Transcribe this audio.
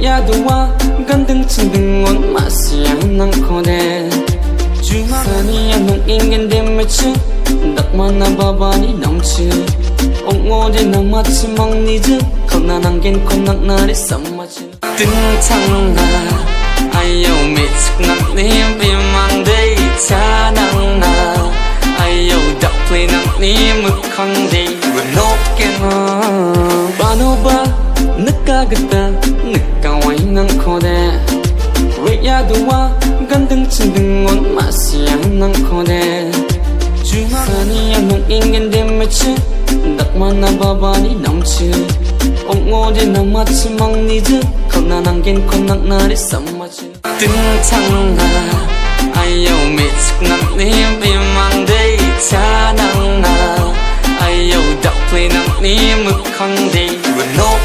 야도와 간등 칭등원 마시양 낭코데 주마니야 농인겐데 매치 낙만나 바바니 넘치 옹오데 남마치 막니즈 건난한겐 건낙나리 썸마치 뜬창나 아요 미츠낙니 비망데 차낭나 아요 덕플리낙니 묵컨데 외롭게나 바노바 느까겠다 느까와이 낭코데 야도와 간등 칭등원 마시양 낭코데 주마니야 농인겐데 매치 낙만나 바바니 넘치 옹오데 남마치 막니즈 건난한겐 건낙나리 썸마치 뜬창나 아요 미츠낙니 비망데 차낭나 아요 덕플리낙니 묵컨데 외롭